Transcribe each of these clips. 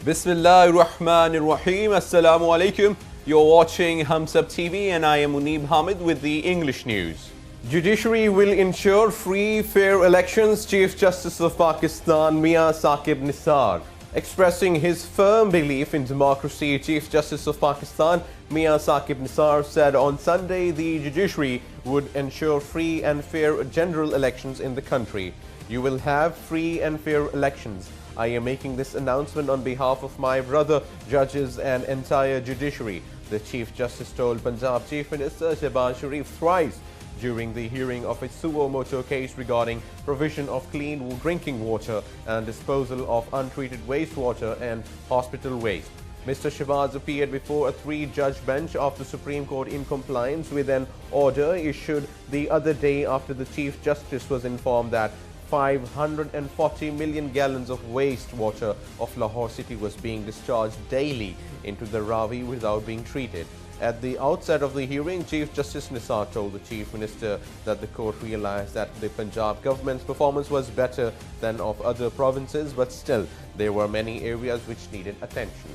Bismillahir Rahmanir Rahim. Assalamu alaikum. You're watching Humsab TV and I am Muneeb Hamid with the English news. Judiciary will ensure free, fair elections, Chief Justice of Pakistan Mian Saqib Nisar. Expressing his firm belief in democracy, Chief Justice of Pakistan Mian Saqib Nisar said on Sunday the judiciary would ensure free and fair general elections in the country. You will have free and fair elections. I am making this announcement on behalf of my brother judges and entire judiciary, the Chief Justice told Punjab Chief Minister Shehbaz Sharif thrice during the hearing of a suo motu case regarding provision of clean drinking water and disposal of untreated wastewater and hospital waste. Mr. Shehbaz appeared before a three-judge bench of the Supreme Court in compliance with an order issued the other day after the Chief Justice was informed that 540 million gallons of wastewater of Lahore city was being discharged daily into the Ravi without being treated. At the outset of the hearing, Chief Justice Nisar told the Chief Minister that the court realized that the Punjab government's performance was better than of other provinces, but still there were many areas which needed attention.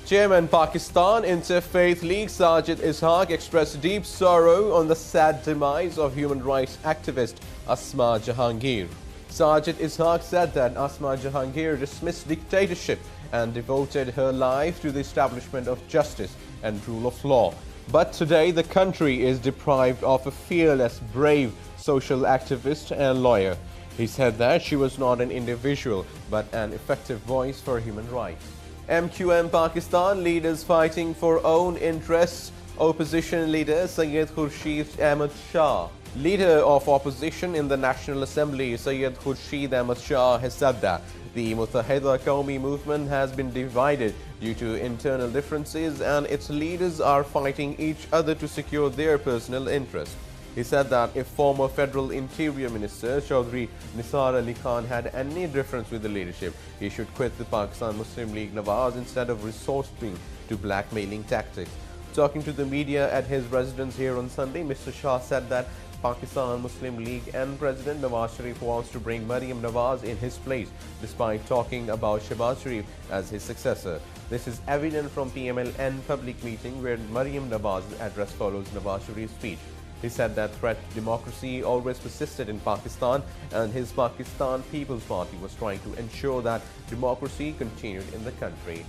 Chairman Pakistan Interfaith League Sajid Ishaq expressed deep sorrow on the sad demise of human rights activist Asma Jahangir. Sajid Ishaq said that Asma Jahangir dismissed dictatorship and devoted her life to the establishment of justice and rule of law. But today the country is deprived of a fearless, brave social activist and lawyer. He said that she was not an individual but an effective voice for human rights. MQM Pakistan leaders fighting for own interests. Opposition leader Syed Khurshid Ahmad Shah. Leader of opposition in the National Assembly, Syed Khurshid Ahmad Shah, has said that the Muttahida Qawmi movement has been divided due to internal differences and its leaders are fighting each other to secure their personal interests. He said that if former Federal Interior Minister Chaudhry Nisar Ali Khan had any difference with the leadership, he should quit the Pakistan Muslim League Nawaz instead of resorting to blackmailing tactics. Talking to the media at his residence here on Sunday, Mr. Shah said that Pakistan Muslim League and President Nawaz Sharif wants to bring Maryam Nawaz in his place, despite talking about Shehbaz Sharif as his successor. This is evident from PMLN public meeting where Maryam Nawaz's address follows Nawaz Sharif's speech. He said that threat to democracy always persisted in Pakistan and his Pakistan People's Party was trying to ensure that democracy continued in the country.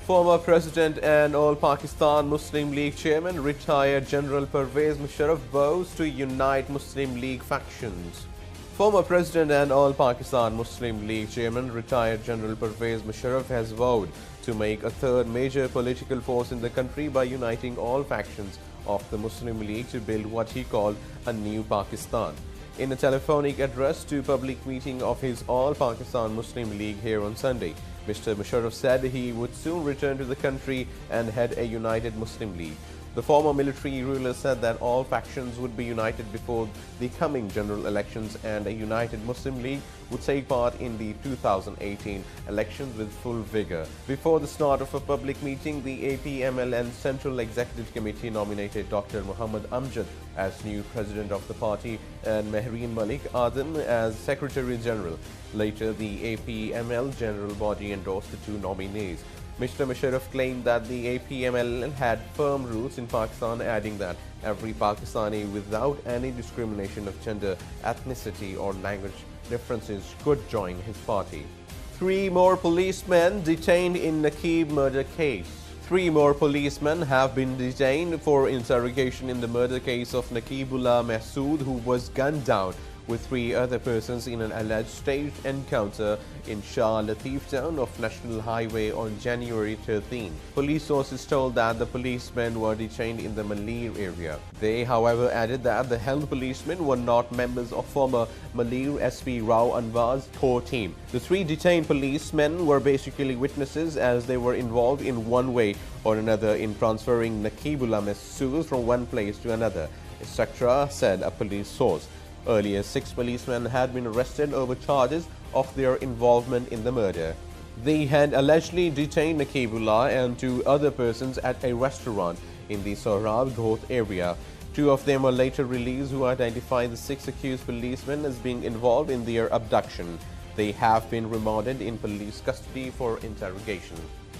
Former President and All Pakistan Muslim League Chairman retired General Pervez Musharraf vows to unite Muslim League factions. Former President and All Pakistan Muslim League Chairman retired General Pervez Musharraf has vowed to make a third major political force in the country by uniting all factions of the Muslim League to build what he called a new Pakistan. In a telephonic address to public meeting of his All Pakistan Muslim League here on Sunday, Mr. Musharraf said he would soon return to the country and head a united Muslim League. The former military ruler said that all factions would be united before the coming general elections and a united Muslim League would take part in the 2018 elections with full vigor. Before the start of a public meeting, the APMLN Central Executive Committee nominated Dr. Muhammad Amjad as new president of the party and Mehreen Malik Adam as Secretary General. Later, the APML General Body endorsed the two nominees. Mr. Musharraf claimed that the APML had firm roots in Pakistan, adding that every Pakistani without any discrimination of gender, ethnicity or language differences could join his party. 3 more policemen detained in Naqib murder case. 3 more policemen have been detained for interrogation in the murder case of Naqibullah Mahsood, who was gunned down with 3 other persons in an alleged staged encounter in Shah Latif town of National Highway on January 13. Police sources told that the policemen were detained in the Malir area. They, however, added that the held policemen were not members of former Malir SP Rao Anwar's core team. The 3 detained policemen were basically witnesses as they were involved in one way or another in transferring Naqibullah Mahsood from one place to another, etc., said a police source. Earlier, 6 policemen had been arrested over charges of their involvement in the murder. They had allegedly detained Naqibullah and 2 other persons at a restaurant in the Sohrab Ghoth area. 2 of them were later released, who identified the 6 accused policemen as being involved in their abduction. They have been remanded in police custody for interrogation.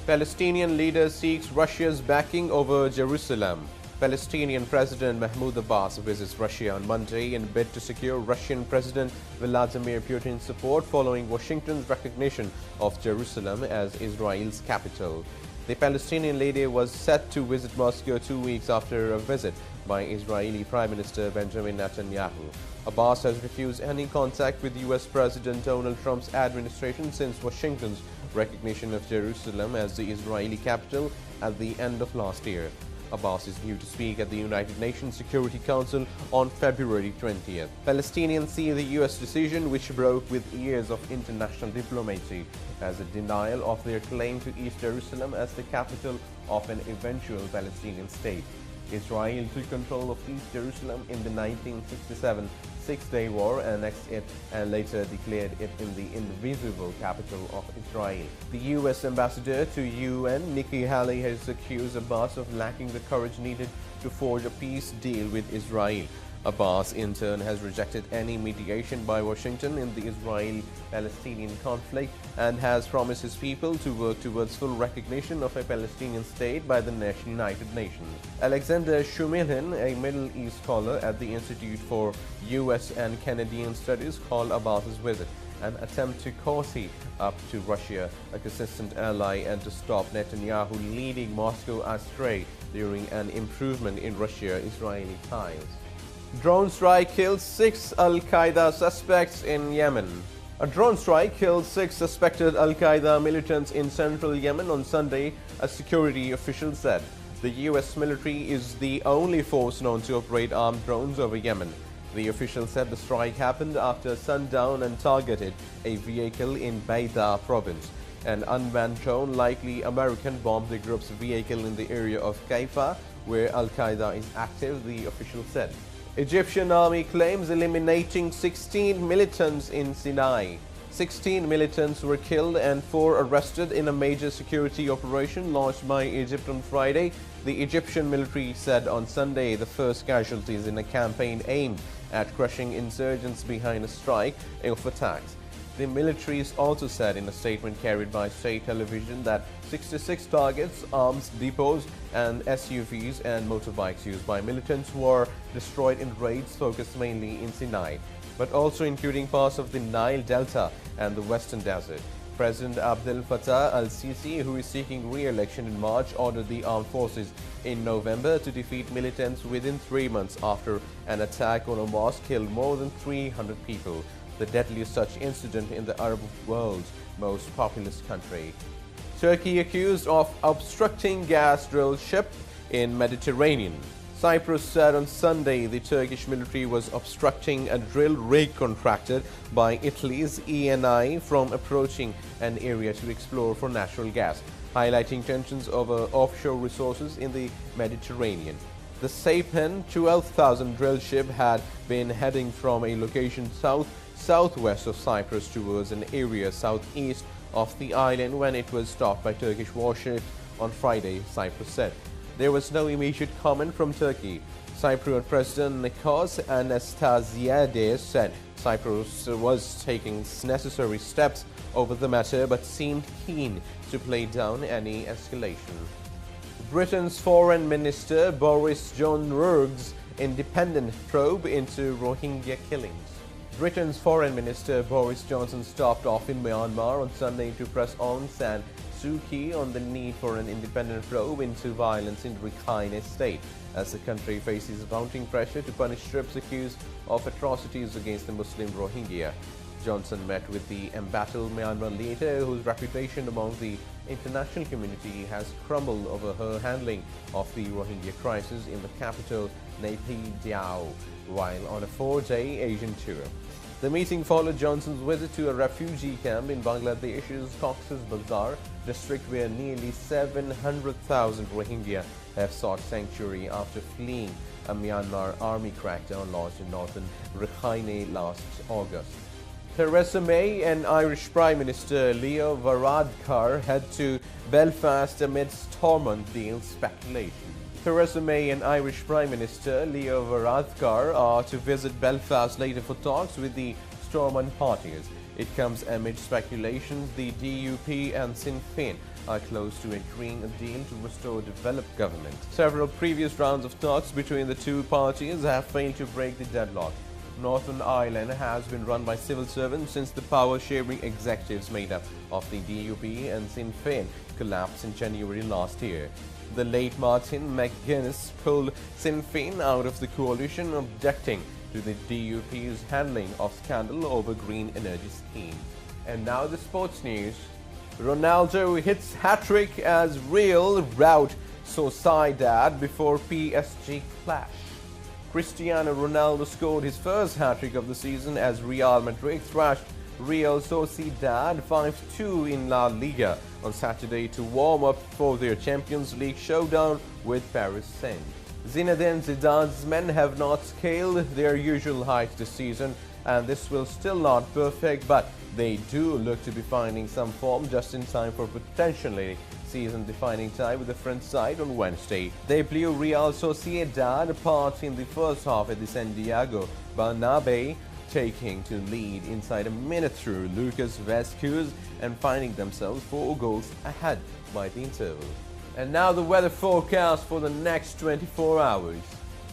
Palestinian leader seeks Russia's backing over Jerusalem. Palestinian President Mahmoud Abbas visits Russia on Monday in bid to secure Russian President Vladimir Putin's support following Washington's recognition of Jerusalem as Israel's capital. The Palestinian leader was set to visit Moscow 2 weeks after a visit by Israeli Prime Minister Benjamin Netanyahu. Abbas has refused any contact with US President Donald Trump's administration since Washington's recognition of Jerusalem as the Israeli capital at the end of last year. Abbas is due to speak at the United Nations Security Council on February 20th. Palestinians see the US decision, which broke with years of international diplomacy, as a denial of their claim to East Jerusalem as the capital of an eventual Palestinian state. Israel took control of East Jerusalem in the 1967 Six-Day War, annexed it and later declared it in the indivisible capital of Israel. The U.S. ambassador to UN, Nikki Haley, has accused Abbas of lacking the courage needed to forge a peace deal with Israel. Abbas, in turn, has rejected any mediation by Washington in the Israeli-Palestinian conflict and has promised his people to work towards full recognition of a Palestinian state by the United Nations. Alexander Shumilin, a Middle East scholar at the Institute for U.S. and Canadian Studies, called Abbas's visit an attempt to cozy up to Russia, a consistent ally, and to stop Netanyahu leading Moscow astray during an improvement in Russia-Israeli ties. Drone strike kills 6 Al-Qaeda suspects in Yemen. A drone strike killed 6 suspected Al-Qaeda militants in central Yemen on Sunday, a security official said. The U.S. military is the only force known to operate armed drones over Yemen. The official said the strike happened after sundown and targeted a vehicle in Bayda province. An unmanned drone, likely American, bombed the group's vehicle in the area of Kaifa, where Al-Qaeda is active, the official said. Egyptian army claims eliminating 16 militants in Sinai. 16 militants were killed and 4 arrested in a major security operation launched by Egypt on Friday, the Egyptian military said on Sunday, the first casualties in a campaign aimed at crushing insurgents behind a strike of attacks. The military also said in a statement carried by state television that 66 targets, arms depots, and SUVs and motorbikes used by militants were destroyed in raids focused mainly in Sinai, but also including parts of the Nile Delta and the Western Desert. President Abdel Fattah al-Sisi, who is seeking re-election in March, ordered the armed forces in November to defeat militants within 3 months after an attack on a mosque killed more than 300 people, the deadliest such incident in the Arab world's most populous country. Turkey accused of obstructing gas drill ship in Mediterranean. Cyprus said on Sunday the Turkish military was obstructing a drill rig contracted by Italy's Eni from approaching an area to explore for natural gas, highlighting tensions over offshore resources in the Mediterranean. The Saipem 12,000 drill ship had been heading from a location southwest of Cyprus towards an area southeast of the island when it was stopped by Turkish warships on Friday, Cyprus said. There was no immediate comment from Turkey. Cypriot President Nikos Anastasiades said Cyprus was taking necessary steps over the matter but seemed keen to play down any escalation. Britain's Foreign Minister Boris Johnson's independent probe into Rohingya killings. Britain's Foreign Minister Boris Johnson stopped off in Myanmar on Sunday to press Aung San Suu Kyi on the need for an independent probe into violence in Rakhine State, as the country faces mounting pressure to punish troops accused of atrocities against the Muslim Rohingya. Johnson met with the embattled Myanmar leader, whose reputation among the international community has crumbled over her handling of the Rohingya crisis in the capital, Naypyidaw, while on a 4-day Asian tour. The meeting followed Johnson's visit to a refugee camp in Bangladesh's Cox's Bazar district, where nearly 700,000 Rohingya have sought sanctuary after fleeing a Myanmar army crackdown launched in northern Rakhine last August. Theresa May and Irish Prime Minister Leo Varadkar head to Belfast amid Stormont deal speculation. Theresa May and Irish Prime Minister Leo Varadkar are to visit Belfast later for talks with the Stormont parties. It comes amid speculations the DUP and Sinn Féin are close to agreeing a deal to restore developed government. Several previous rounds of talks between the two parties have failed to break the deadlock. Northern Ireland has been run by civil servants since the power-sharing executives made up of the DUP and Sinn Féin collapsed in January last year. The late Martin McGuinness pulled Sinn Féin out of the coalition, objecting to the DUP's handling of scandal over green energy scheme. And now the sports news. Ronaldo hits hat-trick as Real rout Sociedad before PSG clash. Cristiano Ronaldo scored his first hat-trick of the season as Real Madrid thrashed Real Sociedad 5-2 in La Liga on Saturday to warm up for their Champions League showdown with Paris Saint. Zinedine Zidane's men have not scaled their usual heights this season, and this will still not perfect, but they do look to be finding some form just in time for potentially season-defining tie with the French side on Wednesday. They blew Real Sociedad apart in the first half at the Santiago Bernabeu, taking to lead inside a minute through Lucas Vazquez and finding themselves 4 goals ahead by the interval. And now the weather forecast for the next 24 hours.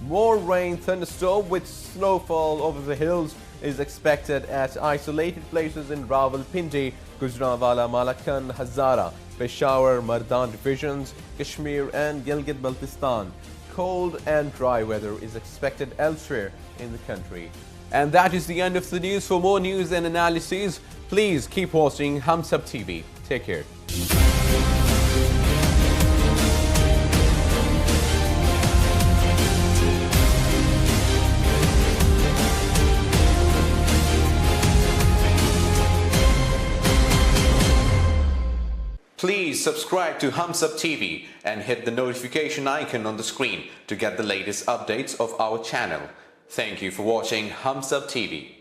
More rain, thunderstorm with snowfall over the hills is expected at isolated places in Rawalpindi, Gujranwala, Malakand, Hazara, Peshawar, Mardan divisions, Kashmir and Gilgit-Baltistan. Cold and dry weather is expected elsewhere in the country. And that is the end of the news. For more news and analysis, please keep watching Hums Up TV. Take care. Please subscribe to Hums Up TV and hit the notification icon on the screen to get the latest updates of our channel. Thank you for watching Hums Up TV.